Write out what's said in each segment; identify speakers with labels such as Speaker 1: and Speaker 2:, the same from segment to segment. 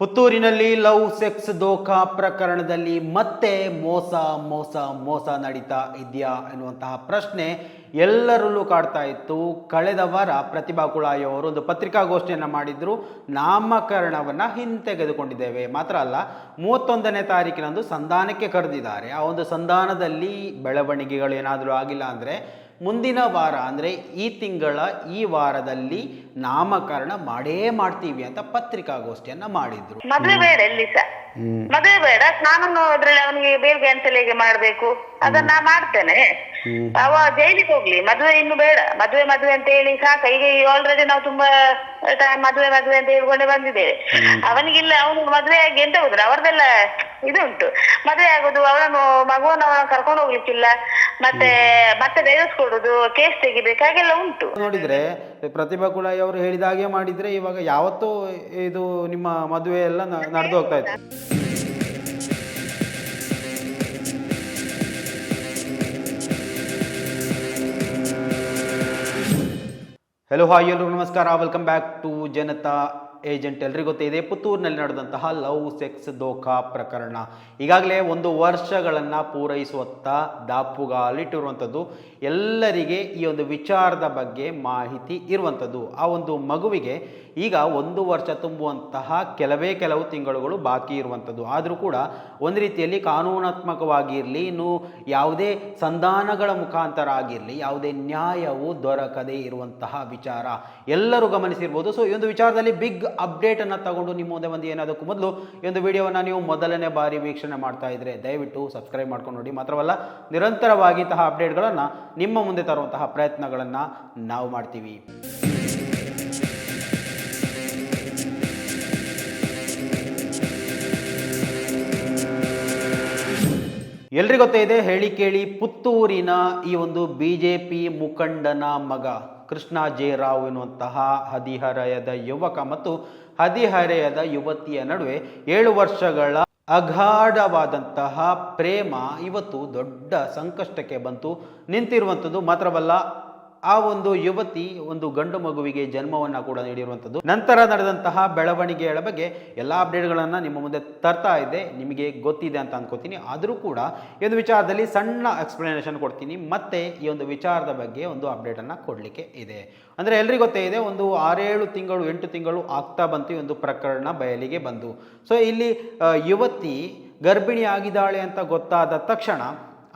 Speaker 1: ಪುತ್ತೂರಿನಲ್ಲಿ love sex ದೋಖಾ ಪ್ರಕರಣದಲ್ಲಿ ಮತ್ತೆ ಮೋಸ ಮೋಸ ಮೋಸ ನಡೀತಾ ಇದೆಯಾ ಎನ್ನುವಂತಹ ಪ್ರಶ್ನೆ ಎಲ್ಲರಲ್ಲೂ ಕಾಡ್ತಾ ಇತ್ತು. ಕಳೆದ ವಾರ ಪ್ರತಿಭಾ ಕುಳಾಯಿ ಅವರು ಒಂದು ಪತ್ರಿಕಾಗೋಷ್ಠಿಯನ್ನು ಮಾಡಿದ್ರು. ನಾಮಕರಣವನ್ನು ಹಿಂತೆಗೆದುಕೊಂಡಿದ್ದೇವೆ ಮಾತ್ರ ಅಲ್ಲ, 31ನೇ ತಾರೀಕಿನಂದು ಸಂಧಾನಕ್ಕೆ ಕರೆದಿದ್ದಾರೆ. ಆ ಒಂದು ಸಂಧಾನದಲ್ಲಿ ಬೆಳವಣಿಗೆಗಳು ಏನಾದರೂ ಆಗಿಲ್ಲ ಅಂದರೆ ಮುಂದಿನ ವಾರ ಅಂದರೆ ಈ ತಿಂಗಳ ಈ ವಾರದಲ್ಲಿ ನಾಮಕರಣ ಮಾಡೇ ಮಾಡ್ತೀವಿ ಅಂತ ಪತ್ರಿಕಾಗೋಷ್ಠಿಯನ್ನ ಮಾಡಿದ್ರು.
Speaker 2: ಮದುವೆ ಬೇಡ ಎಲ್ಲಿ ಸಹ ಮದುವೆ ಬೇಡ, ಕಾನೂನು ಅದ್ರಲ್ಲಿ ಅವನಿಗೆ ಬೇಲ್ ಕ್ಯಾನ್ಸಲ್ ಹೇಗೆ ಮಾಡ್ಬೇಕು ಅದನ್ನ ಮಾಡ್ತೇನೆ. ಅವ ಜೈಲಿಗೆ ಹೋಗ್ಲಿ, ಮದುವೆ ಇನ್ನು ಬೇಡ. ಮದುವೆ ಮದುವೆ ಅಂತ ಹೇಳಿ ಸಾಕ. ಈಗ ಆಲ್ರೆಡಿ ನಾವು ತುಂಬಾ ಮದುವೆ ಮದುವೆ ಅಂತ ಹೇಳ್ಕೊಂಡೆ ಬಂದಿದ್ದೇವೆ. ಅವನಿಗಿಲ್ಲ, ಅವನು ಮದುವೆ ಆಗಿ ಎಂತ ಹೋದ್ರೆ ಅವ್ರದೆಲ್ಲ ಇದು ಉಂಟು. ಮದುವೆ ಆಗುದು, ಅವಳನ್ನು ಮಗುವನ್ನು ಕರ್ಕೊಂಡು ಹೋಗ್ಲಿಕ್ಕಿಲ್ಲ, ಮತ್ತೆ ಮತ್ತೆ ಡೈವರ್ಸ್ ಕೊಡುದು, ಕೇಸ್ ತೆಗಿಬೇಕು, ಹಾಗೆಲ್ಲ ಉಂಟು.
Speaker 1: ನೋಡಿದ್ರೆ ಪ್ರತಿಭಾ ಕುಳಾಯಿ ಅವರು ಹೇಳಿದ ಹಾಗೆ ಮಾಡಿದ್ರೆ ಇವಾಗ ಯಾವತ್ತೂ ಇದು ನಿಮ್ಮ ಮದುವೆ ಎಲ್ಲ ನಡೆದು ಹೋಗ್ತಾ ಇತ್ತು. ಹೆಲೋ ಹಾಯ್ ಎಲ್ಲರಿಗೂ ನಮಸ್ಕಾರ, welcome back to Janata Agent. ಎಲ್ರಿಗೂ ಗೊತ್ತಿದೆ ಪುತ್ತೂರಿನಲ್ಲಿ ನಡೆದಂತಹ ಲವ್ ಸೆಕ್ಸ್ ದೋಖಾ ಪ್ರಕರಣ ಈಗಾಗಲೇ 1 ವರ್ಷಗಳನ್ನು ಪೂರೈಸುವತ್ತ ದಾಪುಗಾಲಿಟ್ಟಿರುವಂಥದ್ದು. ಎಲ್ಲರಿಗೆ ಈ ಒಂದು ವಿಚಾರದ ಬಗ್ಗೆ ಮಾಹಿತಿ ಇರುವಂಥದ್ದು. ಆ ಒಂದು ಮಗುವಿಗೆ ಈಗ 1 ವರ್ಷ ತುಂಬುವಂತಹ ಕೆಲವು ತಿಂಗಳುಗಳು ಬಾಕಿ ಇರುವಂಥದ್ದು. ಆದರೂ ಕೂಡ ಒಂದು ರೀತಿಯಲ್ಲಿ ಕಾನೂನಾತ್ಮಕವಾಗಿ ಇರಲಿ, ಇನ್ನು ಯಾವುದೇ ಸಂಧಾನಗಳ ಮುಖಾಂತರ ಆಗಿರಲಿ, ಯಾವುದೇ ನ್ಯಾಯವು ದೊರಕದೇ ಇರುವಂತಹ ವಿಚಾರ ಎಲ್ಲರೂ ಗಮನಿಸಿರ್ಬೋದು. ಸೊ ಈ ಒಂದು ವಿಚಾರದಲ್ಲಿ ಬಿಗ್ ಅಪ್ಡೇಟನ್ನು ತಗೊಂಡು ನಿಮ್ಮ ಮುಂದೆ ಬಂದು ಏನಾದಕ್ಕೂ ಮೊದಲು ಈ ಒಂದು ವಿಡಿಯೋವನ್ನು ನೀವು ಮೊದಲನೇ ಬಾರಿ ವೀಕ್ಷಣೆ ಮಾಡ್ತಾ ಇದ್ರೆ ದಯವಿಟ್ಟು ಸಬ್ಸ್ಕ್ರೈಬ್ ಮಾಡ್ಕೊಂಡು ನೋಡಿ. ಮಾತ್ರವಲ್ಲ, ನಿರಂತರವಾಗಿ ಇಂತಹ ಅಪ್ಡೇಟ್ಗಳನ್ನು ನಿಮ್ಮ ಮುಂದೆ ತರುವಂತಹ ಪ್ರಯತ್ನಗಳನ್ನು ನಾವು ಮಾಡ್ತೀವಿ. ಎಲ್ರಿಗೂ ಗೊತ್ತಿದೆ, ಹೇಳಿ ಕೇಳಿ ಪುತ್ತೂರಿನ ಈ ಒಂದು BJP ಮುಖಂಡನ ಮಗ ಕೃಷ್ಣ ಜೆ ರಾವ್ ಎನ್ನುವಂತಹ ಹದಿಹರೆಯದ ಯುವಕ ಮತ್ತು ಹದಿಹರೆಯದ ಯುವತಿಯ ನಡುವೆ 7 ವರ್ಷಗಳ ಅಗಾಢವಾದಂತಹ ಪ್ರೇಮ ಇವತ್ತು ದೊಡ್ಡ ಸಂಕಷ್ಟಕ್ಕೆ ಬಂತು ನಿಂತಿರುವಂಥದ್ದು. ಮಾತ್ರವಲ್ಲ, ಆ ಒಂದು ಯುವತಿ ಒಂದು ಗಂಡು ಮಗುವಿಗೆ ಜನ್ಮವನ್ನು ಕೂಡ ನೀಡಿರುವಂಥದ್ದು. ನಂತರ ನಡೆದಂತಹ ಬೆಳವಣಿಗೆಗಳ ಬಗ್ಗೆ ಎಲ್ಲ ಅಪ್ಡೇಟ್ಗಳನ್ನು ನಿಮ್ಮ ಮುಂದೆ ತರ್ತಾ ಇದ್ದೆ, ನಿಮಗೆ ಗೊತ್ತಿದೆ ಅಂತ ಅನ್ಕೋತೀನಿ. ಆದರೂ ಕೂಡ ಈ ಒಂದು ವಿಚಾರದಲ್ಲಿ ಸಣ್ಣ ಎಕ್ಸ್ಪ್ಲನೇಷನ್ ಕೊಡ್ತೀನಿ, ಮತ್ತೆ ಈ ಒಂದು ವಿಚಾರದ ಬಗ್ಗೆ ಒಂದು ಅಪ್ಡೇಟನ್ನು ಕೊಡಲಿಕ್ಕೆ ಇದೆ. ಅಂದರೆ ಎಲ್ರಿಗೂ ಗೊತ್ತೇ ಇದೆ, ಒಂದು 6-7 ತಿಂಗಳು 8 ತಿಂಗಳು ಆಗ್ತಾ ಬಂತು ಈ ಒಂದು ಪ್ರಕರಣ ಬಯಲಿಗೆ ಬಂದು. ಸೊ ಇಲ್ಲಿ ಯುವತಿ ಗರ್ಭಿಣಿ ಆಗಿದ್ದಾಳೆ ಅಂತ ಗೊತ್ತಾದ ತಕ್ಷಣ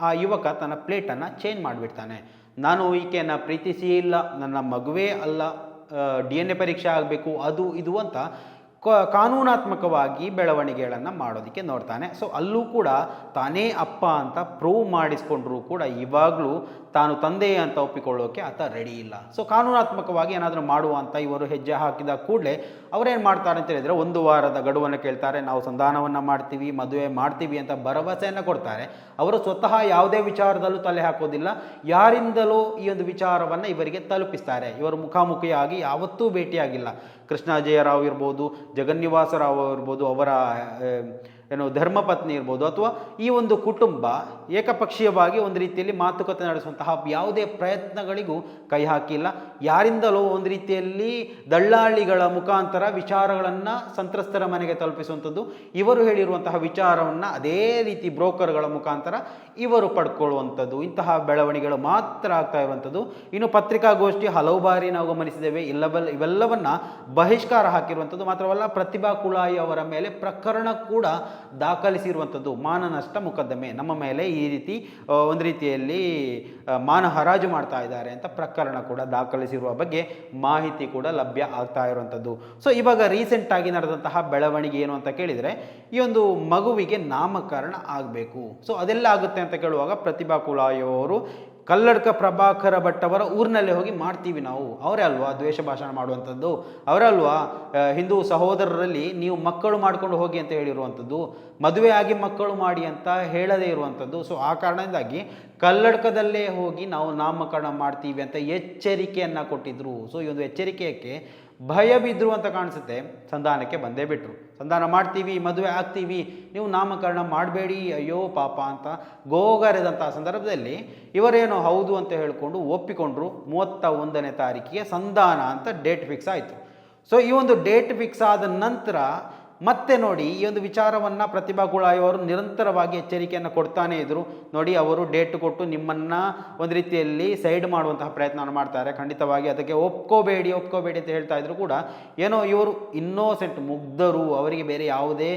Speaker 1: ಆ ಯುವಕ ತನ್ನ ಪ್ಲೇಟನ್ನು ಚೇಂಜ್ ಮಾಡಿಬಿಡ್ತಾನೆ. ನಾನು ಈಕೆಯನ್ನು ಪ್ರೀತಿಸಿ ಇಲ್ಲ, ನನ್ನ ಮಗುವೇ ಅಲ್ಲ, DNA ಪರೀಕ್ಷೆ ಆಗಬೇಕು, ಅದು ಇದು ಅಂತ ಕಾನೂನಾತ್ಮಕವಾಗಿ ಬೆಳವಣಿಗೆಗಳನ್ನು ಮಾಡೋದಕ್ಕೆ ನೋಡ್ತಾನೆ. ಸೊ ಅಲ್ಲೂ ಕೂಡ ತಾನೇ ಅಪ್ಪ ಅಂತ ಪ್ರೂವ್ ಮಾಡಿಸ್ಕೊಂಡ್ರೂ ಕೂಡ ಇವಾಗಲೂ ತಾನು ತಂದೆ ಅಂತ ಒಪ್ಪಿಕೊಳ್ಳೋಕೆ ಆತ ರೆಡಿ ಇಲ್ಲ. ಸೊ ಕಾನೂನಾತ್ಮಕವಾಗಿ ಏನಾದರೂ ಮಾಡುವ ಅಂತ ಇವರು ಹೆಜ್ಜೆ ಹಾಕಿದ ಕೂಡಲೇ ಅವರೇನು ಮಾಡ್ತಾರೆ ಅಂತ ಹೇಳಿದರೆ 1 ವಾರದ ಗಡುವನ್ನು ಕೇಳ್ತಾರೆ. ನಾವು ಸಂಧಾನವನ್ನು ಮಾಡ್ತೀವಿ, ಮದುವೆ ಮಾಡ್ತೀವಿ ಅಂತ ಭರವಸೆಯನ್ನು ಕೊಡ್ತಾರೆ. ಅವರು ಸ್ವತಃ ಯಾವುದೇ ವಿಚಾರದಲ್ಲೂ ತಲೆ ಹಾಕೋದಿಲ್ಲ, ಯಾರಿಂದಲೂ ಈ ಒಂದು ವಿಚಾರವನ್ನು ಇವರಿಗೆ ತಲುಪಿಸ್ತಾರೆ. ಇವರು ಮುಖಾಮುಖಿಯಾಗಿ ಯಾವತ್ತೂ ಭೇಟಿಯಾಗಿಲ್ಲ. ಕೃಷ್ಣ ಜೆ ರಾವ್ ಇರ್ಬೋದು, ಜಗನ್ನಿವಾಸ ರಾವ್ ಇರ್ಬೋದು, ಅವರ ಧರ್ಮಪತ್ನಿ ಇರ್ಬೋದು, ಅಥವಾ ಈ ಒಂದು ಕುಟುಂಬ ಏಕಪಕ್ಷೀಯವಾಗಿ ಒಂದು ರೀತಿಯಲ್ಲಿ ಮಾತುಕತೆ ನಡೆಸುವಂತಹ ಯಾವುದೇ ಪ್ರಯತ್ನಗಳಿಗೂ ಕೈ ಹಾಕಿಲ್ಲ. ಯಾರಿಂದಲೂ ಒಂದು ರೀತಿಯಲ್ಲಿ ದಳ್ಳಾಳಿಗಳ ಮುಖಾಂತರ ವಿಚಾರಗಳನ್ನು ಸಂತ್ರಸ್ತರ ಮನೆಗೆ ತಲುಪಿಸುವಂಥದ್ದು, ಇವರು ಹೇಳಿರುವಂತಹ ವಿಚಾರವನ್ನು ಅದೇ ರೀತಿ ಬ್ರೋಕರ್ಗಳ ಮುಖಾಂತರ ಇವರು ಪಡ್ಕೊಳ್ಳುವಂಥದ್ದು, ಇಂತಹ ಬೆಳವಣಿಗೆಗಳು ಮಾತ್ರ ಆಗ್ತಾ ಇರುವಂಥದ್ದು. ಇನ್ನು ಪತ್ರಿಕಾಗೋಷ್ಠಿ ಹಲವು ಬಾರಿ ನಾವು ಗಮನಿಸಿದ್ದೇವೆ, ಇವೆಲ್ಲವನ್ನ ಬಹಿಷ್ಕಾರ ಹಾಕಿರುವಂಥದ್ದು. ಮಾತ್ರವಲ್ಲ, ಪ್ರತಿಭಾ ಕುಳಾಯಿ ಅವರ ಮೇಲೆ ಪ್ರಕರಣ ಕೂಡ ದಾಖಲಿಸಿರುವಂಥದ್ದು. ಮಾನನಷ್ಟ ಮೊಕದ್ದಮೆ, ನಮ್ಮ ಮೇಲೆ ಈ ರೀತಿ ಒಂದು ರೀತಿಯಲ್ಲಿ ಮಾನ ಹರಾಜು ಮಾಡ್ತಾ ಇದ್ದಾರೆ ಅಂತ ಪ್ರಕರಣ ಕೂಡ ದಾಖಲಿಸಿರುವ ಬಗ್ಗೆ ಮಾಹಿತಿ ಕೂಡ ಲಭ್ಯ ಆಗ್ತಾ ಇರುವಂಥದ್ದು. ಸೊ ಇವಾಗ ರೀಸೆಂಟಾಗಿ ನಡೆದಂತಹ ಬೆಳವಣಿಗೆ ಏನು ಅಂತ ಕೇಳಿದರೆ, ಈ ಒಂದು ಮಗುವಿಗೆ ನಾಮಕರಣ ಆಗಬೇಕು. ಸೊ ಅದೆಲ್ಲ ಆಗುತ್ತೆ ಅಂತ ಕೇಳುವಾಗ ಪ್ರತಿಭಾ ಕುಳಾಯಿ ಅವರು ಕಲ್ಲಡ್ಕ ಪ್ರಭಾಕರ ಭಟ್ ಅವರ ಊರಿನಲ್ಲೇ ಹೋಗಿ ಮಾಡ್ತೀವಿ ನಾವು, ಅವರೇ ಅಲ್ವಾ ದ್ವೇಷ ಭಾಷಣ ಮಾಡುವಂಥದ್ದು, ಅವರೇ ಅಲ್ವಾ ಹಿಂದೂ ಸಹೋದರರಲ್ಲಿ ನೀವು ಮಕ್ಕಳು ಮಾಡ್ಕೊಂಡು ಹೋಗಿ ಅಂತ ಹೇಳಿರುವಂಥದ್ದು, ಮದುವೆ ಆಗಿ ಮಕ್ಕಳು ಮಾಡಿ ಅಂತ ಹೇಳದೇ ಇರುವಂಥದ್ದು. ಸೊ ಆ ಕಾರಣದಿಂದಾಗಿ ಕಲ್ಲಡ್ಕದಲ್ಲೇ ಹೋಗಿ ನಾವು ನಾಮಕರಣ ಮಾಡ್ತೀವಿ ಅಂತ ಎಚ್ಚರಿಕೆಯನ್ನು ಕೊಟ್ಟಿದ್ರು. ಸೊ ಈ ಒಂದು ಎಚ್ಚರಿಕೆಗೆ ಭಯ ಬಿದ್ದರು ಅಂತ ಕಾಣಿಸುತ್ತೆ. ಸಂಧಾನಕ್ಕೆ ಬಂದೇ ಬಿಟ್ಟರು. ಸಂಧಾನ ಮಾಡ್ತೀವಿ, ಮದುವೆ ಆಗ್ತೀವಿ, ನೀವು ನಾಮಕರಣ ಮಾಡಬೇಡಿ, ಅಯ್ಯೋ ಪಾಪ ಅಂತ ಗೋಗರೆದಂಥ ಸಂದರ್ಭದಲ್ಲಿ ಇವರೇನೋ ಹೌದು ಅಂತ ಹೇಳಿಕೊಂಡು ಒಪ್ಪಿಕೊಂಡ್ರು. 31ನೇ ತಾರೀಕಿಗೆ ಸಂಧಾನ ಅಂತ ಡೇಟ್ ಫಿಕ್ಸ್ ಆಯಿತು. ಸೊ ಈ ಒಂದು ಡೇಟ್ ಫಿಕ್ಸ್ ಆದ ನಂತರ ಮತ್ತೆ ನೋಡಿ ಈ ಒಂದು ವಿಚಾರವನ್ನು ಪ್ರತಿಭಾ ಕುಳಾಯಿ ಅವರು ನಿರಂತರವಾಗಿ ಎಚ್ಚರಿಕೆಯನ್ನು ಕೊಡ್ತಾನೆ ಇದ್ರು. ನೋಡಿ ಅವರು ಡೇಟ್ ಕೊಟ್ಟು ನಿಮ್ಮನ್ನು ಒಂದು ರೀತಿಯಲ್ಲಿ ಸೈಡ್ ಮಾಡುವಂತಹ ಪ್ರಯತ್ನವನ್ನು ಮಾಡ್ತಾರೆ. ಖಂಡಿತವಾಗಿ ಅದಕ್ಕೆ ಒಪ್ಕೋಬೇಡಿ ಅಂತ ಹೇಳ್ತಾ ಇದ್ರು ಕೂಡ ಏನೋ ಇವರು ಇನ್ನೋಸೆಂಟ್ ಮುಗ್ಧರು, ಅವರಿಗೆ ಬೇರೆ ಯಾವುದೇ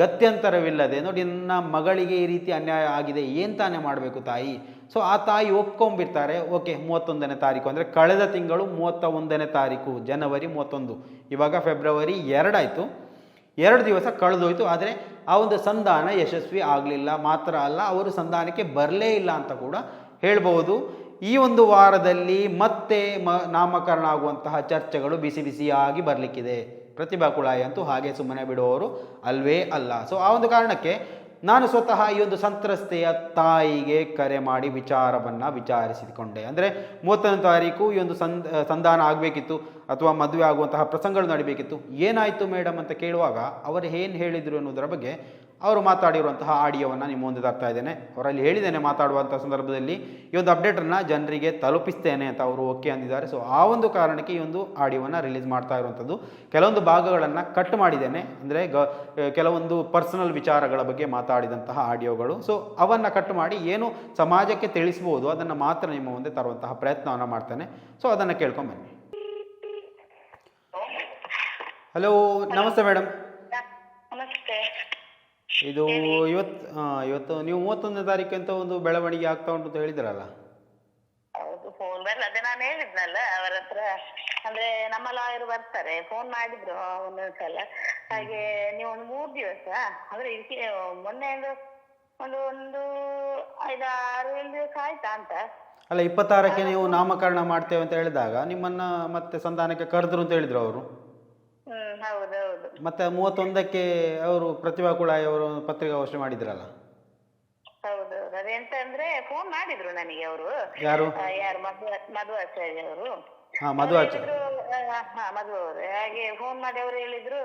Speaker 1: ಗತ್ಯಂತರವಿಲ್ಲದೆ ನೋಡಿ ನನ್ನ ಮಗಳಿಗೆ ಈ ರೀತಿ ಅನ್ಯಾಯ ಆಗಿದೆ, ಏನು ತಾನೇ ಮಾಡಬೇಕು ತಾಯಿ. ಸೊ ಆ ತಾಯಿ ಒಪ್ಕೊಂಬಿರ್ತಾರೆ. ಓಕೆ 31ನೇ ತಾರೀಕು ಅಂದರೆ ಕಳೆದ ತಿಂಗಳು 31ನೇ ತಾರೀಕು ಜನವರಿ 31, ಇವಾಗ ಫೆಬ್ರವರಿ 2 ಆಯಿತು. 2 ದಿವಸ ಕಳೆದೋಯ್ತು. ಆದರೆ ಆ ಒಂದು ಸಂಧಾನ ಯಶಸ್ವಿ ಆಗಲಿಲ್ಲ. ಮಾತ್ರ ಅಲ್ಲ, ಅವರು ಸಂಧಾನಕ್ಕೆ ಬರಲೇ ಇಲ್ಲ ಅಂತ ಕೂಡ ಹೇಳ್ಬೋದು. ಈ ಒಂದು ವಾರದಲ್ಲಿ ಮತ್ತೆ ನಾಮಕರಣ ಆಗುವಂತಹ ಚರ್ಚೆಗಳು ಬಿಸಿ ಬಿಸಿಯಾಗಿ ಬರಲಿಕ್ಕಿದೆ. ಪ್ರತಿಭಾ ಕುಳಾಯಿ ಅಂತೂ ಹಾಗೆ ಸುಮ್ಮನೆ ಬಿಡುವವರು ಅಲ್ವೇ ಅಲ್ಲ. ಸೊ ಆ ಒಂದು ಕಾರಣಕ್ಕೆ ನಾನು ಸ್ವತಃ ಈ ಒಂದು ಸಂತ್ರಸ್ತೆಯ ತಾಯಿಗೆ ಕರೆ ಮಾಡಿ ವಿಚಾರವನ್ನು ವಿಚಾರಿಸಿಕೊಂಡೆ. ಅಂದರೆ 31ನೇ ತಾರೀಕು ಈ ಒಂದು ಸಂಧಾನ ಆಗಬೇಕಿತ್ತು ಅಥವಾ ಮದುವೆ ಆಗುವಂತಹ ಪ್ರಸಂಗಗಳು ನಡಿಬೇಕಿತ್ತು. ಏನಾಯಿತು ಮೇಡಮ್ ಅಂತ ಕೇಳುವಾಗ ಅವರು ಏನು ಹೇಳಿದರು ಅನ್ನೋದರ ಬಗ್ಗೆ ಅವರು ಮಾತಾಡಿರುವಂತಹ ಆಡಿಯೋವನ್ನು ನಿಮ್ಮ ಮುಂದೆ ತರ್ತಾ ಇದ್ದೇನೆ. ಅವರಲ್ಲಿ ಹೇಳಿದ್ದೇನೆ ಮಾತಾಡುವಂಥ ಸಂದರ್ಭದಲ್ಲಿ ಈ ಒಂದು ಅಪ್ಡೇಟನ್ನು ಜನರಿಗೆ ತಲುಪಿಸ್ತೇನೆ ಅಂತ ಅವರು ಓಕೆ ಅಂದಿದ್ದಾರೆ. ಸೊ ಆ ಒಂದು ಕಾರಣಕ್ಕೆ ಈ ಒಂದು ಆಡಿಯೋವನ್ನು ರಿಲೀಸ್ ಮಾಡ್ತಾ ಇರುವಂಥದ್ದು. ಕೆಲವೊಂದು ಭಾಗಗಳನ್ನು ಕಟ್ ಮಾಡಿದ್ದೇನೆ, ಅಂದರೆ ಕೆಲವೊಂದು ಪರ್ಸನಲ್ ವಿಚಾರಗಳ ಬಗ್ಗೆ ಮಾತಾಡಿದಂತಹ ಆಡಿಯೋಗಳು. ಸೊ ಅವನ್ನು ಕಟ್ ಮಾಡಿ ಏನು ಸಮಾಜಕ್ಕೆ ತಿಳಿಸ್ಬೋದು ಅದನ್ನು ಮಾತ್ರ ನಿಮ್ಮ ಮುಂದೆ ತರುವಂತಹ ಪ್ರಯತ್ನವನ್ನು ಮಾಡ್ತೇನೆ. ಸೊ ಅದನ್ನು ಕೇಳ್ಕೊಂಬನ್ನಿ. ಹಲೋ, ನಮಸ್ತೆ ಮೇಡಮ್.
Speaker 2: ನಮಸ್ತೆ.
Speaker 1: ಇದು ಇವತ್ತು ನೀವು 31ನೇ ತಾರೀಕು ಅಂತ ಒಂದು ಬೆಳವಣಿಗೆ ಆಗ್ತಾ ಉಂಟು ಅಂತ ಹೇಳಿದ್ರಲ್ಲ.
Speaker 2: ಹೌದು, ಫೋನ್ ಬರಲ್ಲ. ಅದೇ ನಾನು ಹೇಳಿದ್ನಲ್ಲ ಅವರ ಹತ್ರ, ಅಂದ್ರೆ ನಮ್ಮ ಲಾಯರ್ ಬರ್ತಾರೆ, ಫೋನ್ ಮಾಡಿದ್ರು ಒಂದೊಂದ್ಸಲ. ಹಾಗೆ ನೀವು ಒಂದು 3 ದಿವಸ ಅಂದ್ರೆ ಇದಕ್ಕೆ ಮೊನ್ನೆ ಒಂದು 5-6 ದಿವಸ ಆಯ್ತಾ ಅಂತ.
Speaker 1: ಅಲ್ಲ, 26ಕ್ಕೆ ನೀವು ನಾಮಕರಣ ಮಾಡ್ತೇವೆ ಅಂತ ಹೇಳಿದಾಗ ನಿಮ್ಮನ್ನ ಮತ್ತೆ ಸಂಧಾನಕ್ಕೆ ಕರೆದ್ರು ಅಂತ ಹೇಳಿದ್ರು ಅವರು.
Speaker 2: ಹೌದೌದು.
Speaker 1: ಮತ್ತೆ 31ಕ್ಕೆ ಅವರು ಪ್ರತಿಭಾ ಕುಳಾಯಿ ಅವರು ಪತ್ರಿಕಾಗೋಷ್ಠಿ ಮಾಡಿದ್ರಲ್ಲ.
Speaker 2: ಹೌದೌದು. ಅದೆಂತ ಅಂದ್ರೆ ಫೋನ್ ಮಾಡಿದ್ರು ನನಗೆ ಅವರು.
Speaker 1: ಯಾರು
Speaker 2: ಮಧು ಆಚಾರ್ಯ ಅವರು.
Speaker 1: ಮಧು ಆಚಾರ್ಯ.
Speaker 2: ಮಧು ಅವರು ಹಾಗೆ ಫೋನ್ ಮಾಡಿ ಅವರು ಹೇಳಿದ್ರು,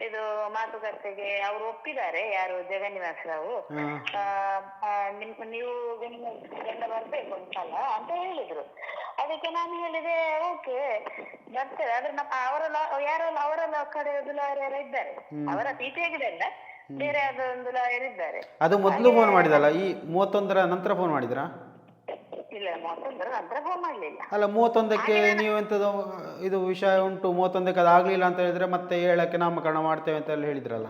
Speaker 2: ಇದು ಮಾತುಕತೆಗೆ ಅವರು ಒಪ್ಪಿದ್ದಾರೆ, ಯಾರು ಜಗನ್ನಿವಾಸ ರಾವ್, ನೀವು ಗಂಡ ಬರ್ಬೇಕು ಒಂದ್ಸಲ ಅಂತ ಹೇಳಿದ್ರು. ಅದಕ್ಕೆ ನಾನು ಹೇಳಿದೆ ಓಕೆ ಬರ್ತೇವೆ. ಆದ್ರೆ ಅವರ ಕಡೆಯದು ಲಾಯರ್ ಯಾರು ಇದ್ದಾರೆ, ಅವರ ಪಿಟಿಯಾಗಿದೆಲ್ಲ ಬೇರೆ ಯಾವ್ದೊಂದು ಲಾಯರ್ ಇದ್ದಾರೆ.
Speaker 1: ಅದು ಮೊದಲು ಫೋನ್ ಮಾಡಿದಲ್ಲ, ಈ 31ರ ನಂತರ ಫೋನ್ ಮಾಡಿದ್ರಾ?
Speaker 2: ಇಲ್ಲ, 31ರ ನಂತರ ಫೋನ್ ಮಾಡ್ಲಿಲ್ಲ.
Speaker 1: ಅಲ್ಲ, 31ಕ್ಕೆ ನೀವು ಎಂತದ್ದು ಇದು ವಿಷಯ ಉಂಟು, 31ಕ್ಕೆ ಅದು ಆಗ್ಲಿಲ್ಲ ಅಂತ ಹೇಳಿದ್ರೆ ಮತ್ತೆ 7ಕ್ಕೆ ನಾಮಕರಣ ಮಾಡ್ತೇವೆ ಅಂತ ಎಲ್ಲ ಹೇಳಿದ್ರಲ್ಲ.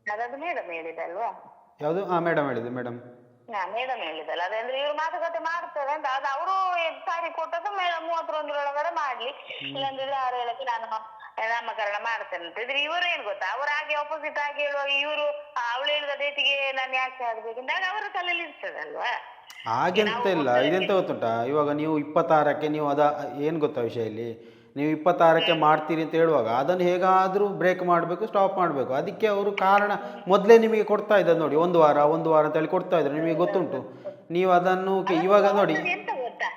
Speaker 2: ಅದದು ಮೇಡಮ್ ಹೇಳಿದಲ್ವಾ?
Speaker 1: ಯಾವುದು? ಮೇಡಮ್ ಹೇಳಿದ್ದು. ಮೇಡಮ್
Speaker 2: ಹೇಳಿದಲ್ಲ, ಅದಂದ್ರೆ ಇವ್ರು ಮಾತುಕತೆ ಮಾಡ್ತಾರೆ ಅಂತ. ಅದು ಅವರು ತಾರೀಕು ಕೊಟ್ಟದ್ದು 31ರೊಳಗಡೆ ಮಾಡ್ಲಿ, ಇಲ್ಲಾಂದ್ರೆ 6-7ಕ್ಕೆ ನಾನು ನಾಮಕರಣ ಮಾಡ್ತೇನೆ ಅಂತ ಇದ್ರೆ ಇವರು ಏನ್ ಗೊತ್ತಾ, ಅವ್ರು ಹಾಗೆ ಆಪೋಸಿಟ್ ಆಗಿ ಹೇಳುವಾಗ ಇವರು ಅವಳು ಹೇಳಿದ ಡೇಟಿಗೆ ನಾನು ಯಾಕೆ ಆಗ್ಬೇಕಂತ ಅವರ ತಲೆಯಲ್ಲಿ ಇರ್ತದಲ್ವಾ.
Speaker 1: ಹಾಗೆಂತ ಇಲ್ಲ, ಇದೆಂತ ಗೊತ್ತುಂಟಾ, ಇವಾಗ ನೀವು 26ಕ್ಕೆ ನೀವು ಏನು ಗೊತ್ತಾ ವಿಷಯ ಇಲ್ಲಿ, ನೀವು 26ಕ್ಕೆ ಮಾಡ್ತೀರಿ ಅಂತ ಹೇಳುವಾಗ ಅದನ್ನು ಹೇಗಾದರೂ ಬ್ರೇಕ್ ಮಾಡಬೇಕು, ಸ್ಟಾಪ್ ಮಾಡಬೇಕು. ಅದಕ್ಕೆ ಅವರು ಕಾರಣ ಮೊದಲೇ ನಿಮಗೆ ಕೊಡ್ತಾ ಇದ್ದಾರೆ ನೋಡಿ, ಒಂದು ವಾರ ಅಂತ ಹೇಳಿ ಕೊಡ್ತಾ ಇದ್ದಾರೆ, ನಿಮಗೆ ಗೊತ್ತುಂಟು. ನೀವು ಅದನ್ನು ಇವಾಗ ನೋಡಿ
Speaker 2: ಎಂತ ಗೊತ್ತಾ,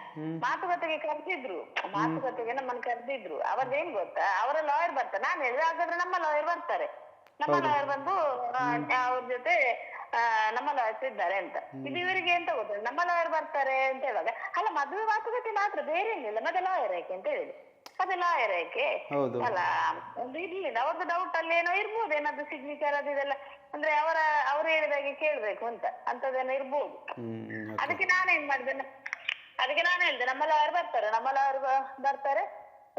Speaker 2: ಮಾತುಕತೆಗೆ ನಮ್ಮನ್ನು ಕರೆದಿದ್ರು. ಅವರದೇನ್ ಗೊತ್ತಾ, ಅವರ ಲಾಯರ್ ಬರ್ತಾರೆ. ನಾನು ಹೇಳಿದ್ರೆ ಹಾಗಾದ್ರೆ ನಮ್ಮ ಲಾಯರ್ ಬರ್ತಾರೆ, ನಮ್ಮ ಲಾಯರ್ ಬಂದು ಅವ್ರ ಜೊತೆ ನಮ್ಮ ಲಾಯರ್ಸ್ ಇದ್ದಾರೆ ಅಂತ. ಇದು ಇವರಿಗೆ ಎಂತ ಗೊತ್ತ, ನಮ್ಮ ಲಾಯರ್ ಬರ್ತಾರೆ ಅಂತ ಹೇಳುವಾಗ ಅಲ್ಲ ಮದುವೆ ಮಾತುಕತೆ ಮಾತ್ರ, ಬೇರೆ ಏನಿಲ್ಲ. ಮತ್ತೆ ಲಾಯರ್ ಯಾಕೆ ಅಂತ ಹೇಳಿ, ಅದೇ ಲಾಯರ್ ಯಾಕೆ ಅಲ್ಲ, ಒಂದು ಇರ್ಲಿಲ್ಲ ಅವ್ರದ್ದು ಡೌಟ್ ಅಲ್ಲಿ ಏನೋ ಇರ್ಬೋದು, ಏನಾದ್ರು ಸಿಗ್ನೇಚರ್ ಅದೆಲ್ಲ ಅಂದ್ರೆ ಅವ್ರು ಹೇಳಿದಾಗೆ ಕೇಳ್ಬೇಕು ಅಂತ ಅಂತದೇನೋ ಇರ್ಬೋದು. ಅದಕ್ಕೆ ನಾನೇನ್ ಮಾಡಿದೆ, ನಾನು ಹೇಳ್ದೆ ನಮ್ಮ ಲಾಯರ್ ಬರ್ತಾರೆ,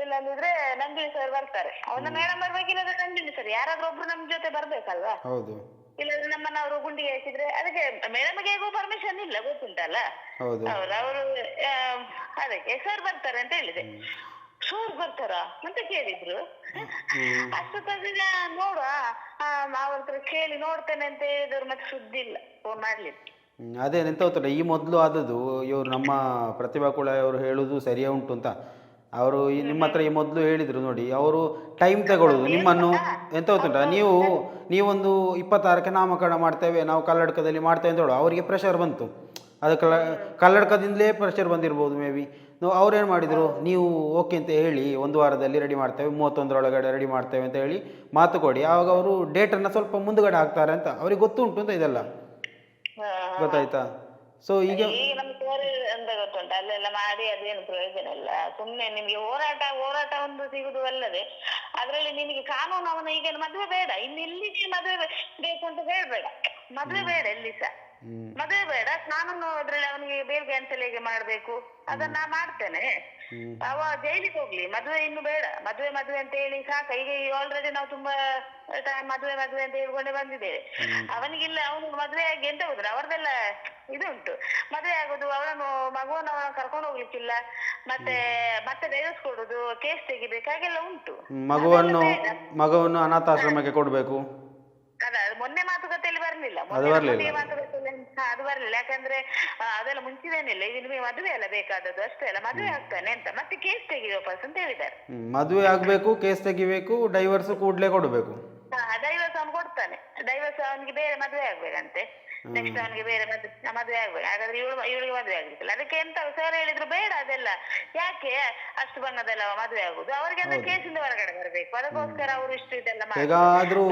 Speaker 2: ಇಲ್ಲಂದಿದ್ರೆ ನಂದಿನಿ ಸರ್ ಬರ್ತಾರೆ. ಅವನ್ನ ಮೇಡಮ್ ಬರ್ಬೇಕಿಲ್ಲದ್ರೆ ನಂದಿನಿ ಸರ್, ಯಾರಾದ್ರೂ ಒಬ್ರು ನಮ್ ಜೊತೆ ಬರ್ಬೇಕಲ್ವಾ. ಇಲ್ಲಾಂದ್ರೆ ನಮ್ಮನ್ನ ಅವರು ಗುಂಡಿಗೆ ಹಾಕಿದ್ರೆ ಅದಕ್ಕೆ ಮೇಡಮ್ಗೆ ಹೇಗೋ ಪರ್ಮಿಷನ್ ಇಲ್ಲ, ಗೊತ್ತುಂಟಲ್ಲ. ಅವರು ಅದಕ್ಕೆ ಸರ್ ಬರ್ತಾರೆ ಅಂತ ಹೇಳಿದೆ. ಸರ್ ಬರ್ತಾರಾ ಅಂತ ಕೇಳಿದ್ರು. ಅಷ್ಟೊತ್ತಿಗೆ ನೋಡುವ ಅವ್ರ ಹತ್ರ ಕೇಳಿ ನೋಡ್ತೇನೆ ಅಂತ ಹೇಳಿದವ್ರು ಮತ್ತೆ ಸುದ್ದಿ ಇಲ್ಲ, ಫೋನ್ ಮಾಡ್ಲಿಲ್ಲ.
Speaker 1: ಅದೇ ಎಂತ ಗೊತ್ತಲ್ಲ, ಈ ಮೊದಲು ಆದದ್ದು ಇವರು ನಮ್ಮ ಪ್ರತಿಭಾ ಕುಳಾಯಿ ಅವರು ಹೇಳುದು ಸರಿಯೇ ಉಂಟು ಅಂತ ಅವರು ನಿಮ್ಮ ಹತ್ರ ಈ ಮೊದಲು ಹೇಳಿದರು ನೋಡಿ. ಅವರು ಟೈಮ್ ತಗೊಳ್ಳೋದು ನಿಮ್ಮನ್ನು, ಎಂತ ಗೊತ್ತುಂಟ, ನೀವೊಂದು 26ಕ್ಕೆ ನಾಮಕರಣ ಮಾಡ್ತೇವೆ, ನಾವು ಕಲ್ಲಡ್ಕದಲ್ಲಿ ಮಾಡ್ತೇವೆ ಅಂತ ಹೇಳೋ ಅವರಿಗೆ ಪ್ರೆಷರ್ ಬಂತು. ಅದು ಕಲ್ಲಡ್ಕದಿಂದಲೇ ಪ್ರೆಷರ್ ಬಂದಿರ್ಬೋದು ಮೇ ಬಿ. ಅವ್ರೇನು ಮಾಡಿದರು, ನೀವು ಓಕೆ ಅಂತ ಹೇಳಿ 1 ವಾರದಲ್ಲಿ ರೆಡಿ ಮಾಡ್ತೇವೆ, 31ರೊಳಗಡೆ ರೆಡಿ ಮಾಡ್ತೇವೆ ಅಂತ ಹೇಳಿ ಮಾತು ಕೊಡಿ. ಆವಾಗ ಅವರು ಡೇಟನ್ನು ಸ್ವಲ್ಪ ಮುಂದುಗಡೆ ಹಾಕ್ತಾರೆ ಅಂತ ಅವ್ರಿಗೆ ಗೊತ್ತುಂಟು ಅಂತ ಇದೆಲ್ಲ, ಗೊತ್ತಾಯ್ತಾ. ಸೊ ಈಗ
Speaker 2: ಈಗ ನಮ್ಗೆ ತೋರಿ ಅಂತ ಗೊತ್ತುಂಟು, ಅಲ್ಲೆಲ್ಲ ಮಾಡಿ ಅದೇನು ಪ್ರಯೋಜನ ಇಲ್ಲ. ಸುಮ್ನೆ ನಿಮ್ಗೆ ಹೋರಾಟ ಒಂದು ಸಿಗುದು ಅಲ್ಲದೆ ಅದ್ರಲ್ಲಿ ನಿಮಗೆ ಕಾನೂನು ಅವನ ಈಗ ಮದ್ವೆ ಬೇಡ, ಇನ್ನು ಇಲ್ಲಿಗೆ ಮದ್ವೆ ಬೇಕು ಅಂತ ಹೇಳ್ಬೇಡ, ಮದ್ವೆ ಬೇಡ ಎಲ್ಲಿ ಸಹ ಮದ್ವೆ ಬೇಡ. ನಾನನ್ನು ಅದ್ರಲ್ಲಿ ಅವನಿಗೆ ಬೇಲ್ ಕ್ಯಾನ್ಸಲ್ ಹೇಗೆ ಮಾಡ್ಬೇಕು ಅದನ್ನ ನಾ ಮಾಡ್ತೇನೆ. ಅವ ಜೈಲಿಗೆ ಹೋಗ್ಲಿ, ಮದ್ವೆ ಇನ್ನು ಬೇಡ. ಮದ್ವೆ ಅಂತ ಹೇಳಿ ಸಾಕ. ಈಗ ಆಲ್ರೆಡಿ ನಾವು ತುಂಬಾ ಟೈಮ್ ಮದ್ವೆ ಅಂತ ಹೇಳ್ಕೊಂಡೆ ಬಂದಿದ್ದೇವೆ. ಅವನಿಗಿಲ್ಲ, ಅವನು ಮದ್ವೆ ಆಗಿ ಎಂತ ಹೋದ್ರು ಅವ್ರದೆಲ್ಲ ಇದು ಉಂಟು. ಮದ್ವೆ ಆಗುದು, ಅವಳನ್ನು ಮಗುವನ್ನು ಕರ್ಕೊಂಡು ಹೋಗ್ಲಿಕ್ಕಿಲ್ಲ, ಮತ್ತೆ ಡೈವರ್ಸ್ ಕೊಡುದು, ಕೇಸ್ ತೆಗಿಬೇಕು, ಹಾಗೆಲ್ಲ ಉಂಟು.
Speaker 1: ಮಗುವನ್ನು ಅನಾಥಾಶ್ರಮಕ್ಕೆ ಕೊಡ್ಬೇಕು.
Speaker 2: ಅದ ಮೊನ್ನೆ ಮಾತುಕತೆಯಲ್ಲಿ ಬರ್ಲಿಲ್ಲ,
Speaker 1: ಅದು ಬರ್ಲಿಲ್ಲ.
Speaker 2: ಮಾತುಕತೆಯಲ್ಲಿ ಅದು ಬರ್ಲಿಲ್ಲ. ಯಾಕಂದ್ರೆ ಅದೆಲ್ಲ ಮುಂಚಿದೇನಿಲ್ಲ, ಇದು ನಿಮಗೆ ಮದುವೆ ಎಲ್ಲ ಬೇಕಾದದ್ದು ಅಷ್ಟೇ ಅಲ್ಲ, ಮದುವೆ ಆಗ್ತಾನೆ ಅಂತ ಮತ್ತೆ ಕೇಸ್ ತೆಗಿ ವಾಪಸ್ ಅಂತ ಹೇಳಿದ್ದಾರೆ.
Speaker 1: ಮದುವೆ ಆಗ್ಬೇಕು, ಕೇಸ್ ತೆಗಿಬೇಕು, ಡೈವರ್ಸ್ ಕೂಡ್ಲೇ ಕೊಡ್ಬೇಕು.
Speaker 2: ಡೈವರ್ಸ್ ಅವನು ಕೊಡ್ತಾನೆ. ಡೈವರ್ಸ್ ಅವನಿಗೆ ಬೇರೆ ಮದುವೆ ಆಗ್ಬೇಕಂತೆ. ನೆಕ್ಸ್ಟ್ ಅವನಿಗೆ ಬೇರೆ ಮದುವೆ ಆಗ್ಬೇಕು. ಹಾಗಾದ್ರೆ ಇವಳಿಗೆ ಮದುವೆ ಆಗ್ಲಿಕ್ಕಿಲ್ಲ. ಅದಕ್ಕೆ ಎಂತ ಸರ್ ಹೇಳಿದ್ರು, ಬೇಡ ಅದೆಲ್ಲ ಯಾಕೆ ಅಷ್ಟು ಬಣ್ಣದೆಲ್ಲ ಮದುವೆ ಆಗುದು, ಅವ್ರಿಗೆಲ್ಲ ಕೇಸಿಂದ ಹೊರಗಡೆ ಬರಬೇಕು. ಅದಕ್ಕೋಸ್ಕರ ಅವರು ಇಷ್ಟು ಇದೆಲ್ಲ
Speaker 1: ಹೇಗಾದ್ರೂ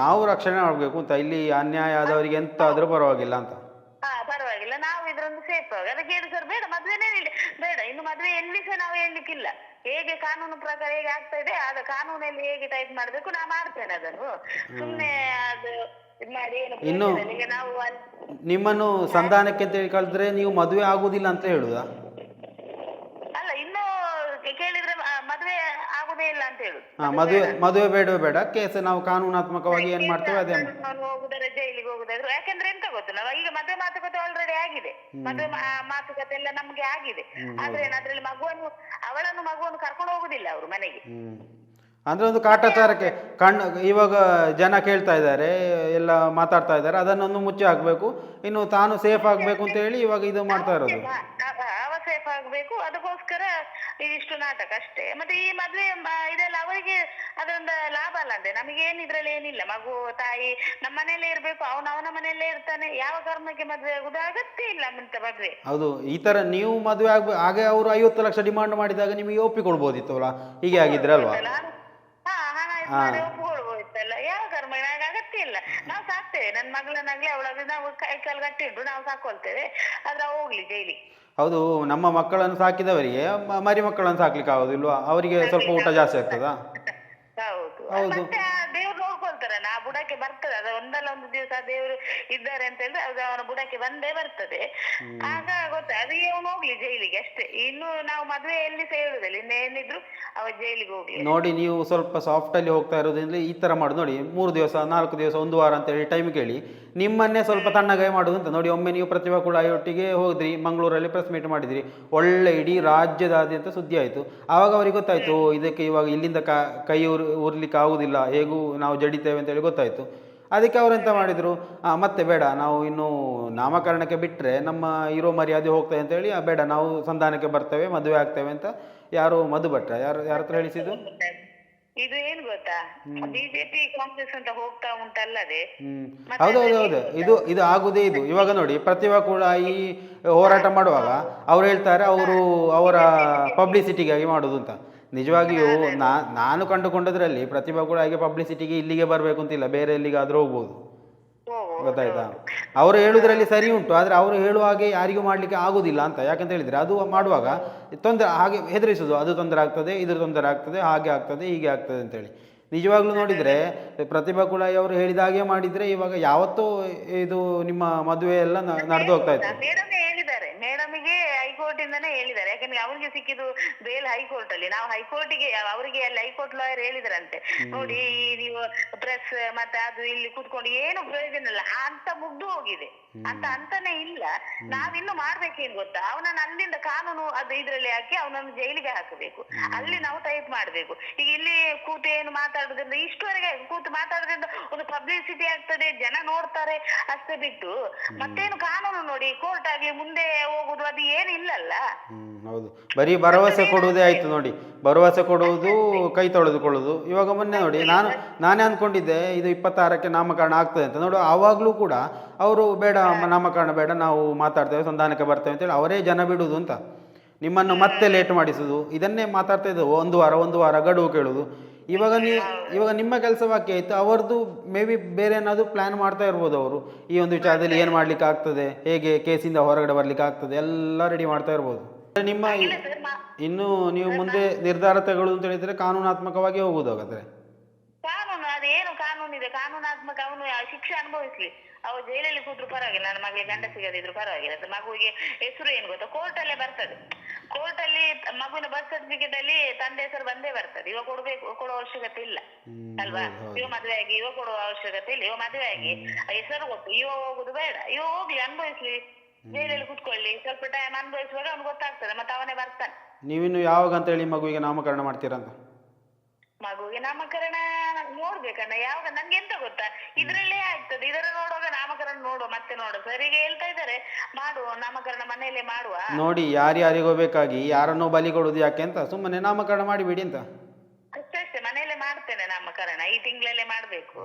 Speaker 1: ನಾವು ರಕ್ಷಣೆ ಮಾಡ್ಬೇಕು ಅಂತ, ಇಲ್ಲಿ ಅನ್ಯಾಯ ಆದವರಿಗೆ ಎಂತ ಆದ್ರೂ ಪರವಾಗಿಲ್ಲ ಅಂತ.
Speaker 2: ಪರವಾಗಿಲ್ಲ, ನಾವು ಇದ್ರೊಂದು ಸೇಫ್ ಆಗಿ. ಅದಕ್ಕೆ ಹೇಳಿ ಸರ್ ಬೇಡ ಮದ್ವೆನೇ ಬೇಡ, ಇನ್ನು ಮದ್ವೆ ಎಲ್ಲಿ ಸಹ ನಾವು ಹೇಳ್ಲಿಕ್ಕಿಲ್ಲ. ಹೇಗೆ ಕಾನೂನು ಪ್ರಕಾರ ಹೇಗೆ ಆಗ್ತಾ ಇದೆ ಆದ ಕಾನೂನಲ್ಲಿ ಹೇಗೆ ಟೈಪ್ ಮಾಡ್ಬೇಕು ನಾ ಮಾಡ್ತೇನೆ ಅದನ್ನು. ಸುಮ್ನೆ ಅದು ಇದ್ ಮಾಡಿ
Speaker 1: ಇನ್ನು
Speaker 2: ಈಗ ನಾವು
Speaker 1: ನಿಮ್ಮನ್ನು ಸಂಧಾನಕ್ಕೆ ಅಂತ ಹೇಳಿ ಕಳಿದ್ರೆ ನೀವು ಮದುವೆ ಆಗುದಿಲ್ಲ ಅಂತ ಹೇಳುದಾ?
Speaker 2: ಅಲ್ಲ, ಇನ್ನು ಕೇಳಿದ್ರೆ ಮದ್ವೆ ಆಗುದೇ ಇಲ್ಲ ಅಂತ ಹೇಳುದು.
Speaker 1: ಮದುವೆ ಬೇಡವೇ ಬೇಡ, ಕೇಸ್ ನಾವು ಕಾನೂನಾತ್ಮಕವಾಗಿ ಏನ್ ಮಾಡ್ತೇವೆ ಅದೇ
Speaker 2: ಹೋಗುದಾರೆ, ಜೈಲಿಗೆ ಹೋಗುದಾದ್ರು. ಯಾಕಂದ್ರೆ ಎಂತ ಗೊತ್ತು, ನಾವು ಈಗ ಮದುವೆ ಮಾತುಕತೆ ಆಲ್ರೆಡಿ ಆಗಿದೆ. ಮದುವೆ ಮಾತುಕತೆ ಎಲ್ಲ ನಮ್ಗೆ ಆಗಿದೆ. ಆದ್ರೆ ಅದ್ರಲ್ಲಿ ಮಗುವನ್ನು ಕರ್ಕೊಂಡು ಹೋಗುದಿಲ್ಲ ಅವರು ಮನೆಗೆ.
Speaker 1: ಅಂದ್ರೆ ಒಂದು ಕಾಟಾಚಾರಕ್ಕೆ ಇವಾಗ ಜನ ಕೇಳ್ತಾ ಇದ್ದಾರೆ, ಎಲ್ಲ ಮಾತಾಡ್ತಾ ಇದ್ದಾರೆ, ಅದನ್ನೊಂದು ಮುಚ್ಚಿ ಹಾಕ್ಬೇಕು, ಇನ್ನು ತಾನು ಸೇಫ್ ಆಗ್ಬೇಕು ಅಂತ ಹೇಳಿ ಇವಾಗ ಇದು ಮಾಡ್ತಾ ಇರೋದು.
Speaker 2: ಅವ ಸೇಫ್ ಆಗ್ಬೇಕು, ಅದಕ್ಕೋಸ್ಕರ ಇದಿಷ್ಟು ನಾಟಕ ಅಷ್ಟೇ. ಮತ್ತೆ ಈ ಮದ್ವೆ ಇದೆಲ್ಲ ಅವರಿಗೆ ಅದರಿಂದ ಲಾಭ ಅಲ್ಲ ಅಂತೆ. ನಮಗೆ ಇದ್ರಲ್ಲಿ ಏನಿಲ್ಲ. ಮಗು ತಾಯಿ ನಮ್ಮ ಮನೆಯಲ್ಲೇ ಇರ್ಬೇಕು, ಅವನ ಮನೆಯಲ್ಲೇ ಇರ್ತಾನೆ. ಯಾವ ಕರ್ಮಕ್ಕೆ ಮದ್ವೆ ಆಗುದು ಅಗತ್ಯ ಇಲ್ಲ ಅಂತ ಮದ್ವೆ.
Speaker 1: ಹೌದು, ಈ ತರ ನೀವು ಮದ್ವೆ ಆಗ್ಬೇಕು. ಹಾಗೆ ಅವರು 50 ಲಕ್ಷ ಡಿಮಾಂಡ್ ಮಾಡಿದಾಗ ನಿಮಗೆ ಒಪ್ಪಿಕೊಳ್ಬೋದಿತ್ತಲ್ಲ, ಹೀಗೆ ಆಗಿದ್ರೆ ಅಲ್ವಾ?
Speaker 2: ಹಣ ಒಪ್ಪಿಕೊಳ್ಬೋದಿತ್ತಲ್ಲ. ಯಾವ ಕರ್ಮ ಅಗತ್ಯ ಇಲ್ಲ. ನಾವು ಸಾಕ್ತೇವೆ, ನನ್ನ ಮಗಳನ್ನಾಗ್ಲಿ ಅವಳಾಗ್ಲಿ ನಾವು ಕೈ ಕಾಲು ಗಟ್ಟಿಟ್ಟು ನಾವು ಸಾಕೊಳ್ತೇವೆ. ಆದ್ರೆ ಹೋಗ್ಲಿ ಜೈಲಿಗೆ.
Speaker 1: ಹೌದು, ನಮ್ಮ ಮಕ್ಕಳನ್ನು ಸಾಕಿದವರಿಗೆ ಮರಿ ಮಕ್ಕಳನ್ನು ಸಾಕ್ಲಿಕ್ಕೆ ಆಗೋದಿಲ್ವಾ? ಅವರಿಗೆ ಸ್ವಲ್ಪ ಊಟ ಜಾಸ್ತಿ ಆಗ್ತದಾ?
Speaker 2: ಹೌದು. ಮತ್ತೆ ದೇವ್ರು ನೋಡ್ಕೊಳ್ತಾರೆ, ಆ ಬುಡಕ್ಕೆ ಬರ್ತದೆ. ಅದು ಒಂದಲ್ಲ ಒಂದು ದಿವಸ ದೇವ್ರು ಇದ್ದಾರೆ ಅಂತ ಹೇಳಿದ್ರೆ ಅದು ಅವನ ಬುಡಕ್ಕೆ ಬಂದೇ ಬರ್ತದೆ. ಆಗ ಗೊತ್ತ, ಅದಕ್ಕೆ ಅವನು ಹೋಗ್ಲಿ ಜೈಲಿಗೆ ಅಷ್ಟೇ. ಇನ್ನು ನಾವು ಮದುವೆ ಎಲ್ಲಿ ಸಹ ಹೇಳುದಿಲ್ಲ, ಇನ್ನೇನಿದ್ರು ಅವ ಜೈಲಿಗೆ ಹೋಗ್ಲಿ.
Speaker 1: ನೋಡಿ, ನೀವು ಸ್ವಲ್ಪ ಸಾಫ್ಟ್ ಅಲ್ಲಿ ಹೋಗ್ತಾ ಇರೋದ್ರಿಂದ ಈ ತರ ಮಾಡುದು. ನೋಡಿ, 3 ದಿವಸ 4 ದಿವಸ 1 ವಾರ ಅಂತ ಹೇಳಿ ಟೈಮ್ ಕೇಳಿ ನಿಮ್ಮನ್ನೇ ಸ್ವಲ್ಪ ತಣ್ಣಗಾಯಿ ಮಾಡುದು ಅಂತ. ನೋಡಿ, ಒಮ್ಮೆ ನೀವು ಪ್ರತಿಭಾ ಕುಳಾಯಿಯೊಟ್ಟಿಗೆ ಹೋದ್ರಿ, ಮಂಗಳೂರಲ್ಲಿ ಪ್ರೆಸ್ ಮೀಟ್ ಮಾಡಿದ್ರಿ, ಒಳ್ಳೆ ಇಡೀ ರಾಜ್ಯದಾದ್ಯಂತ ಸುದ್ದಿ ಆಯ್ತು. ಆವಾಗ ಅವ್ರಿಗೆ ಗೊತ್ತಾಯ್ತು, ಇದಕ್ಕೆ ಇವಾಗ ಇಲ್ಲಿಂದ ಕೈ ಉರ್ಲಿಕ್ಕೆ ಆಗುದಿಲ್ಲ, ಹೇಗೂ ನಾವು ಜಡಿತೇವೆ ಅಂತ ಹೇಳಿ ಗೊತ್ತಾಯ್ತು. ಅದಕ್ಕೆ ಅವರೆಂತ ಮಾಡಿದ್ರು, ಮತ್ತೆ ಬೇಡ, ನಾವು ಇನ್ನು ನಾಮಕರಣಕ್ಕೆ ಬಿಟ್ಟರೆ ನಮ್ಮ ಇರೋ ಮರ್ಯಾದೆ ಹೋಗ್ತದೆ ಅಂತ ಹೇಳಿ, ಬೇಡ ನಾವು ಸಂಧಾನಕ್ಕೆ ಬರ್ತೇವೆ, ಮದುವೆ ಆಗ್ತೇವೆ ಅಂತ. ಯಾರು ಮಧು ಭಟ್ಟ ಯಾರ ಹತ್ರ ಹೇಳಿಸಿದ್ದು?
Speaker 2: ಇದು ಏನ್ ಗೊತ್ತಾ, ಬಿಜೆಪಿ ಕಾಂಗ್ರೆಸ್ ಅಂತ ಹೋಗ್ತಾ ಉಂಟಲ್ಲದೆ.
Speaker 1: ಹೌದೌದೌದು, ಇದು ಆಗುದೇ ಇದು. ಇವಾಗ ನೋಡಿ, ಪ್ರತಿಭಾ ಕೂಡ ಈ ಹೋರಾಟ ಮಾಡುವಾಗ ಅವ್ರು ಹೇಳ್ತಾರೆ ಅವರ ಪಬ್ಲಿಸಿಟಿಗಾಗಿ ಮಾಡುದು ಅಂತ. ನಿಜವಾಗಿಯೂ ನಾನು ಕಂಡುಕೊಂಡದ್ರಲ್ಲಿ ಪ್ರತಿಭಾ ಕೂಡ ಹಾಗೆ ಪಬ್ಲಿಸಿಟಿಗೆ ಇಲ್ಲಿಗೆ ಬರಬೇಕು ಅಂತಿಲ್ಲ, ಬೇರೆ ಎಲ್ಲಿಗಾದ್ರೂ ಹೋಗ್ಬೋದು. ಗೊತ್ತಾಯ್ತಾ? ಅವರು ಹೇಳುದ್ರಲ್ಲಿ ಸರಿ ಉಂಟು, ಆದ್ರೆ ಅವರು ಹೇಳುವ ಹಾಗೆ ಯಾರಿಗೂ ಮಾಡ್ಲಿಕ್ಕೆ ಆಗುದಿಲ್ಲ ಅಂತ. ಯಾಕಂತ ಹೇಳಿದ್ರೆ ಅದು ಮಾಡುವಾಗ ತೊಂದರೆ, ಹಾಗೆ ಹೆದರಿಸುದು, ಅದು ತೊಂದರೆ ಆಗ್ತದೆ, ಇದ್ರ ತೊಂದರೆ ಆಗ್ತದೆ, ಹಾಗೆ ಆಗ್ತದೆ, ಹೀಗೆ ಆಗ್ತದೆ ಅಂತೇಳಿ. ನಿಜವಾಗ್ಲೂ ನೋಡಿದ್ರೆ ಪ್ರತಿಭಾ ಕುಳಾಯಿ ಅವರು ಹೇಳಿದ ಹಾಗೆ ಮಾಡಿದ್ರೆ ಇವಾಗ ಯಾವತ್ತೂ ಇದು ನಿಮ್ಮ ಮದುವೆ ಎಲ್ಲ ನಡೆದು ಹೋಗ್ತಾ ಇತ್ತು.
Speaker 2: ಮೇಡಮಿಗೆ ಹೈಕೋರ್ಟ್ ಇಂದಾನೆ ಹೇಳಿದ್ದಾರೆ. ಯಾಕಂದ್ರೆ ಅವ್ರಿಗೆ ಸಿಕ್ಕಿದ್ದು ಬೇಲ್ ಹೈಕೋರ್ಟ್ ಅಲ್ಲಿ. ನಾವು ಹೈಕೋರ್ಟಿಗೆ ಅವರಿಗೆ ಅಲ್ಲಿ ಹೈಕೋರ್ಟ್ ಲಾಯರ್ ಹೇಳಿದ್ರಂತೆ, ನೋಡಿ ನೀವು ಪ್ರೆಸ್ ಮತ್ತೆ ಅದು ಇಲ್ಲಿ ಕೂತ್ಕೊಂಡು ಏನು ಪ್ರಯೋಜನ ಇಲ್ಲ ಅಂತ ಮುಗ್ದು ಹೋಗಿದೆ ಅಂತಾನೆ ಇಲ್ಲ. ನಾವಿನ್ನು ಮಾಡ್ಬೇಕೇನ್ ಗೊತ್ತಾ, ಅವನನ್ನ ಅಲ್ಲಿಂದ ಕಾನೂನು ಅದು ಇದ್ರಲ್ಲಿ ಹಾಕಿ ಅವನನ್ನು ಜೈಲಿಗೆ ಹಾಕಬೇಕು. ಅಲ್ಲಿ ನಾವು ಟೈಪ್ ಮಾಡ್ಬೇಕು. ಈಗ ಇಲ್ಲಿ ಕೂತು ಏನು ಮಾತಾಡೋದ್ರಿಂದ, ಇಷ್ಟುವರೆಗೆ ಕೂತು ಮಾತಾಡೋದ್ರಿಂದ ಒಂದು ಪಬ್ಲಿಸಿಟಿ ಆಗ್ತದೆ, ಜನ ನೋಡ್ತಾರೆ ಅಷ್ಟೇ ಬಿಟ್ಟು ಮತ್ತೇನು ಕಾನೂನು ನೋಡಿ ಕೋರ್ಟ್ ಆಗ್ಲಿ ಮುಂದೆ ಹೋಗುದು ಅದು ಏನಿಲ್ಲಲ್ಲ.
Speaker 1: ಹೌದು, ಬರೀ ಭರವಸೆ ಕೊಡುವುದೇ ಆಯ್ತು. ನೋಡಿ, ಭರವಸೆ ಕೊಡುವುದು, ಕೈ ತೊಳೆದುಕೊಳ್ಳುವುದು. ಇವಾಗ ಮೊನ್ನೆ ನೋಡಿ, ನಾನೇ ಅಂದ್ಕೊಂಡಿದ್ದೆ ಇದು 26ಕ್ಕೆ ನಾಮಕರಣ ಆಗ್ತದೆ ಅಂತ. ನೋಡು, ಆವಾಗಲೂ ಕೂಡ ಅವರು ಬೇಡ, ನಾಮಕರಣ ಬೇಡ, ನಾವು ಮಾತಾಡ್ತೇವೆ, ಸಂಧಾನಕ್ಕೆ ಬರ್ತೇವೆ ಅಂತೇಳಿ ಅವರೇ ಜನ ಬಿಡುವುದು ಅಂತ. ನಿಮ್ಮನ್ನು ಮತ್ತೆ ಲೇಟ್ ಮಾಡಿಸುದು, ಇದನ್ನೇ ಮಾತಾಡ್ತಾ ಇದ್ದವು. 1 ವಾರ ಗಡುವು ಕೇಳುವುದು. ಇವಾಗ ನಿಮ್ಮ ಕೆಲಸ ಬಾಕಿ ಆಯಿತು, ಅವರದು ಮೇ ಬಿ ಬೇರೆ ಏನಾದರೂ ಪ್ಲ್ಯಾನ್ ಮಾಡ್ತಾ ಇರ್ಬೋದು. ಅವರು ಈ ಒಂದು ವಿಚಾರದಲ್ಲಿ ಏನು ಮಾಡ್ಲಿಕ್ಕೆ ಆಗ್ತದೆ, ಹೇಗೆ ಕೇಸಿಂದ ಹೊರಗಡೆ ಬರ್ಲಿಕ್ಕೆ ಆಗ್ತದೆ, ಎಲ್ಲ ರೆಡಿ ಮಾಡ್ತಾ ಇರ್ಬೋದು. ನಿಮ್ಮ ಇನ್ನು ನೀವು ಮುಂದೆ ನಿರ್ಧಾರ ತಗೊಳ್ಳುದು ಅಂತ ಹೇಳಿದ್ರೆ ಕಾನೂನಾತ್ಮಕವಾಗಿ ಹೋಗುದು. ಹಾಗಾದ್ರೆ
Speaker 2: ಕಾನೂನು ಅದೇನು ಕಾನೂನು ಇದೆ, ಕಾನೂನಾತ್ಮಕ ಅವನು ಶಿಕ್ಷೆ ಅನುಭವಿಸ್ಲಿ. ಅವ ಜೈಲಲ್ಲಿ ಕೂತ್ರು ಪರವಾಗಿಲ್ಲ, ನನ್ನ ಮಗಳಿಗೆ ಗಂಡ ಸಿಗದಿದ್ರು ಪರವಾಗಿಲ್ಲ. ಮಗುವಿಗೆ ಹೆಸರು ಏನು ಗೊತ್ತಾ, ಕೋರ್ಟಲ್ಲೇ ಬರ್ತದೆ. ಕೋರ್ಟಲ್ಲಿ ಮಗುವಿನ ಬರ್ತ್ ಸರ್ಟಿಫಿಕೇಟ್ ಅಲ್ಲಿ ತಂದೆ ಹೆಸರು ಬಂದೇ ಬರ್ತದೆ. ಇವ ಕೊಡುವ ಅವಶ್ಯಕತೆ ಇಲ್ಲ ಅಲ್ವಾ. ಇವ ಮದುವೆ ಆಗಿ ಇವ ಕೊಡುವ ಅವಶ್ಯಕತೆ ಇಲ್ಲ. ಇವ ಮದುವೆ ಆಗಿ ಹೆಸರು ಕೊಟ್ಟು ಇವ ಹೋಗುದು ಬೇಡ. ಇವ ಹೋಗ್ಲಿ, ಅನುಭವಿಸ್ಲಿ, ಜೈಲಲ್ಲಿ ಕುತ್ಕೊಳ್ಳಿ, ಸ್ವಲ್ಪ ಟೈಮ್ ಅನುಭವಿಸುವಾಗ ಅವ್ನು ಗೊತ್ತಾಗ್ತದೆ, ಮತ್ತೆ ಅವನೇ ಬರ್ತಾನೆ.
Speaker 1: ನೀವಿನ್ನು ಯಾವಾಗ ಅಂತ ಹೇಳಿ ಮಗುವಿಗೆ ನಾಮಕರಣ ಮಾಡ್ತೀರಂತ?
Speaker 2: ಮಗುವಿಗೆ ನಾಮಕರಣ ನೋಡ್ಬೇಕಣ್ಣ, ಯಾವಾಗ ನನ್ಗೆ ಎಂತ ಗೊತ್ತಾ, ಇದ್ರಲ್ಲೇ ಆಗ್ತದೆ. ಇದರ ನೋಡುವಾಗ ನಾಮಕರಣ ನೋಡುವ, ಮತ್ತೆ ನೋಡುವ. ಸರಿಗೆ ಹೇಳ್ತಾ ಇದ್ದಾರೆ ಮಾಡುವ ನಾಮಕರಣ ಮನೆಯಲ್ಲೇ ಮಾಡುವ.
Speaker 1: ನೋಡಿ, ಯಾರ್ಯಾರಿಗೋ ಬೇಕಾಗಿ ಯಾರನ್ನೋ ಬಲಿ ಕೊಡುದು ಯಾಕೆ ಅಂತ ಸುಮ್ಮನೆ ನಾಮಕರಣ ಮಾಡಿಬಿಡಿ ಅಂತ.
Speaker 2: ಅಷ್ಟೇ, ಮನೆಯಲ್ಲೇ ಮಾಡ್ತೇನೆ ನಾಮಕರಣ, ಈ ತಿಂಗಳಲ್ಲೇ ಮಾಡ್ಬೇಕು.